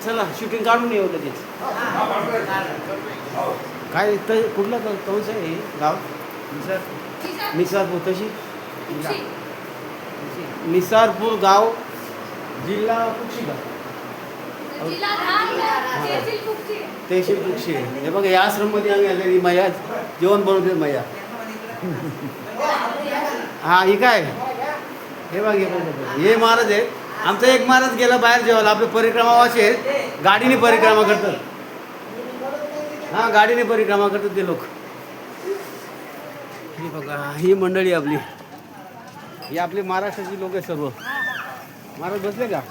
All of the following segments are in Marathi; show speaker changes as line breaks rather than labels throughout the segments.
चला शूटिंग काढून येऊ लगेच. काय तर कुठलं कौश आहे हे गाव? निसारपूर तशी निसारपूर गाव जिल्हा कुक्षी का? तहसील कुक्षी. हे बघा या आश्रममध्ये आम्ही आलेली मैया जेवण बनवते मैया. हा ही काय हे बघ हे महाराज आहेत. आमचा एक महाराज गेला बाहेर जेवायला. आपले परिक्रमावासी आहेत, गाडीने परिक्रमा करतात. हा गाडीने परिक्रमा करतात ते लोक. ही बघा ही मंडळी आपली, ही आपली महाराष्ट्राची लोक आहे सर्व. महाराज बसले का?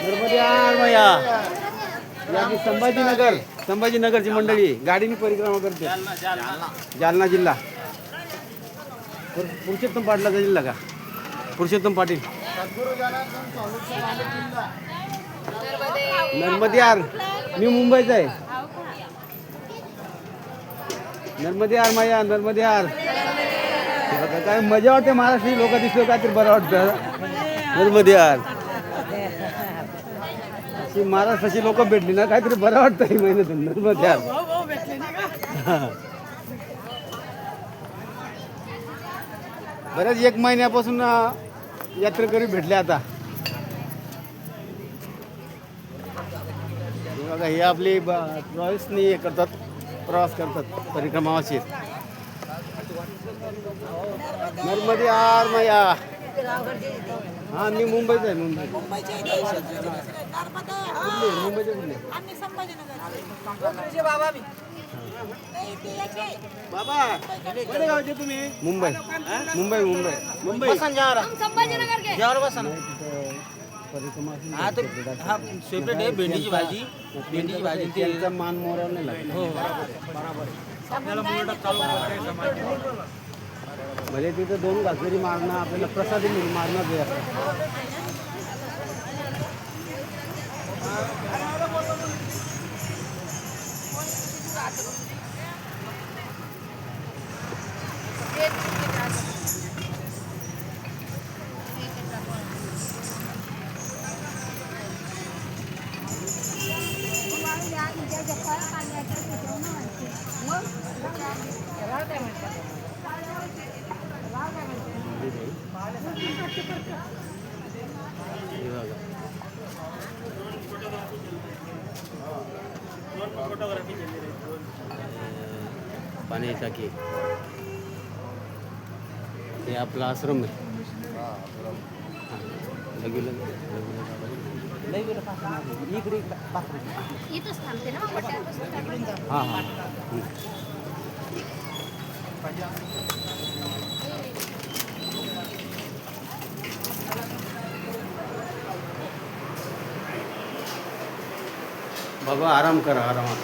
नर्मदे यार मैया. ही आपली संभाजीनगरची मंडळी गाडीने परिक्रमा करते. जालना जिल्हा. पुरुषोत्तम पाटलाचा जिल्हा का? पुरुषोत्तम पाटील. नर्मदे यार मी मुंबईचा आहे. नर्मदे यार मैया नर्मदे यार. काय मजा वाटते महाराष्ट्री लोक दिसलो काहीतरी बरं वाटतं. नर्मदे यार अशी महाराष्ट्राची लोक भेटली ना काहीतरी बरं वाटतं ही महिन्यातून. नर्मदे यार. बऱ्याच एक महिन्यापासून यात्रेकरी भेटले आता. बघा हे आपली ट्रॅव्हल्सनी हे करतात, प्रवास करतात परिक्रमावासी. नर्मदे यार मैया. हा मी मुंबईचा आहे. मुंबईचे कुठले? बाबा कुठे गावचे तुम्ही? मुंबई.
हा तर हा सेपरेट आहे. भेंडीची भाजी
त्यांचा मान मोरावर नाही लागला.
हो बरोबर.
म्हणजे तिथं 2 घासलेली मारणं आपल्याला प्रसादी मारणं ते असं. पाण्याची टाकी. हे आपला आश्रम आहे. हां हां बाबा आराम करा आरामात.